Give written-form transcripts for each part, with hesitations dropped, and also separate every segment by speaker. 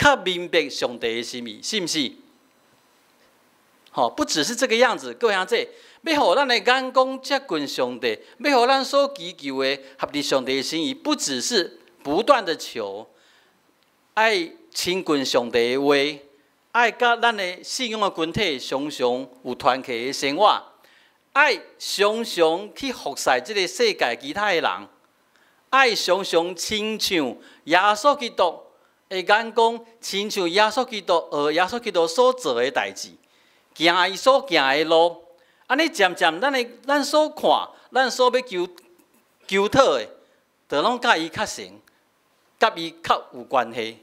Speaker 1: 较明白上帝的心意，是不是？不只是这个样子，各位兄弟，要互咱的眼光接近上帝，要互咱所祈求的合乎上帝的心意，不只是不断的求，爱亲近上帝的话，爱甲咱的信仰的群体常常有团契的生活，爱常常去服侍这个世界其他的人，爱常常亲像耶稣基督的眼光，亲像耶稣基督耶稣基督所做的代志。行伊所行的路，安尼渐渐，咱所看，咱所要求讨的，就拢甲伊较成，甲伊较有关系，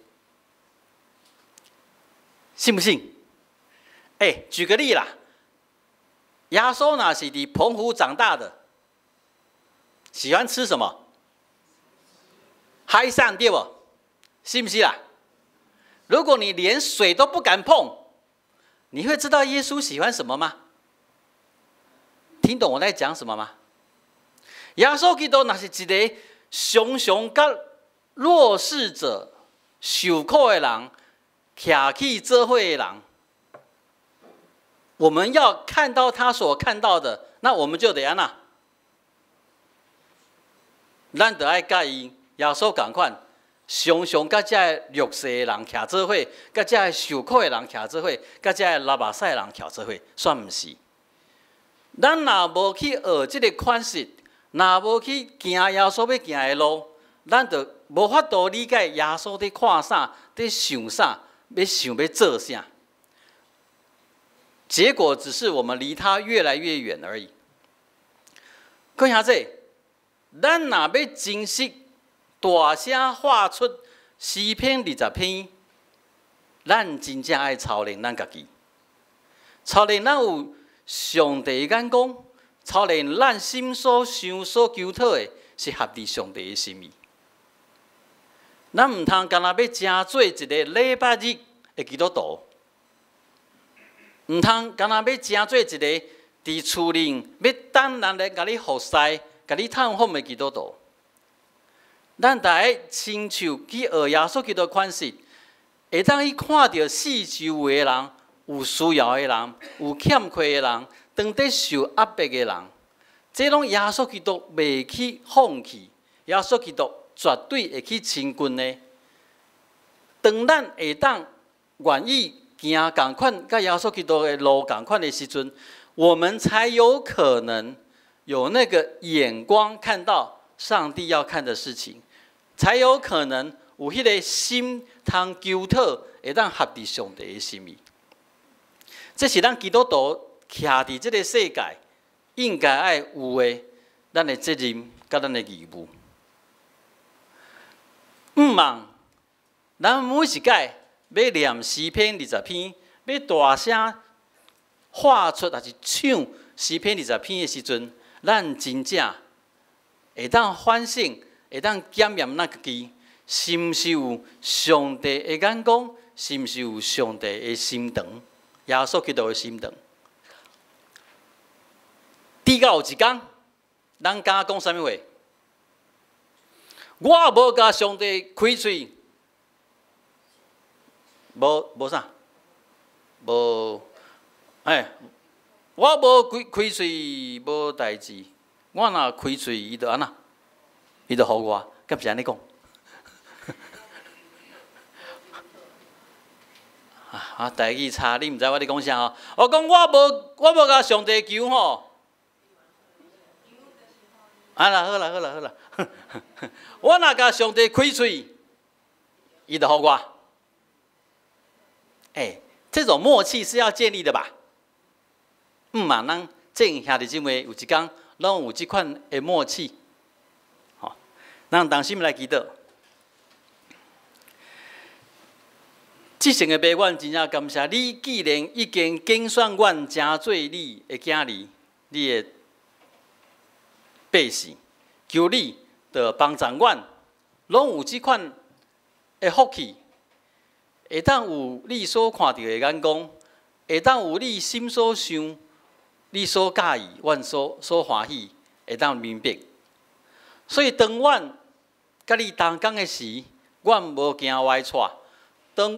Speaker 1: 信不信？举个例啦，耶稣若是伫澎湖长大的，喜欢吃什么？海产对不？是不是啦？如果你连水都不敢碰，你会知道耶稣喜欢什么吗？听懂我在讲什么吗？耶稣基督那是一个常常甲弱势者、受苦的人、徛起做伙的人。我们要看到他所看到的，那我们就得安那，咱得爱甲伊耶稣同款。常常甲这弱势的人徛做伙，甲这受苦的人徛做伙，甲这拉巴塞的人徛做伙，算毋是？咱若无去学这个款式，若无去行耶稣要行的路，咱就无法度理解耶稣在看啥，在想啥，要做啥。结果只是我们离他越来越远而已。各位兄弟，咱若要珍惜。大声画出诗篇20篇，咱真正爱操练咱家己，操练咱有上帝的眼光，操练咱心所想所求讨的是合乎上帝的心意。咱唔通干那要真做一个礼拜日的基督徒，唔通干那要真做一个伫厝里要等人来甲你服侍、甲你探访的基督徒。咱大家亲像去学耶稣基督款式，会当伊看到四周围的人，有需要的人，有欠缺的人，当在受压迫的人，这拢耶稣基督袂去放弃，耶稣基督绝对会去亲近的。当咱会当愿意行同款，甲耶稣基督的路同款的时阵，我们才有可能有那个眼光看到上帝要看的事情。才有可能有迄个心通求讨，会当合乎上帝的心意。这是咱基督徒徛伫这个世界应该爱有的咱的责任甲咱的义务。毋忘，咱每一届要念诗篇20篇，要大声画出还是唱诗篇20篇的时阵，咱真正会当反省。会当检验咱家己，是毋是有上帝的眼光，是毋是有上帝的心肠，耶稣基督的心肠。直到有一天，咱敢讲啥物话？我无甲上帝开嘴，无啥，无，我无开嘴，无代志。我若开嘴，伊就安那。伊就互我，敢是安尼讲？台语差，你毋知我咧讲啥吼？我讲我无甲上帝求吼。好啦，我若甲上帝开嘴，伊就互我。这种默契是要建立的吧？嘛，咱正兄弟姊妹有一天，拢有这款的默契。咱同心来祈祷。即成的爸，阮真正感谢你，既然已经拣选阮成做你的囝儿，你的百姓，求你着帮助阮，拢有即款的福气，会当有你所看到的眼光，会当有你心所想，你所介意，阮所欢喜，会当明白。所以当阮甲你同工的时，阮无行歪错。当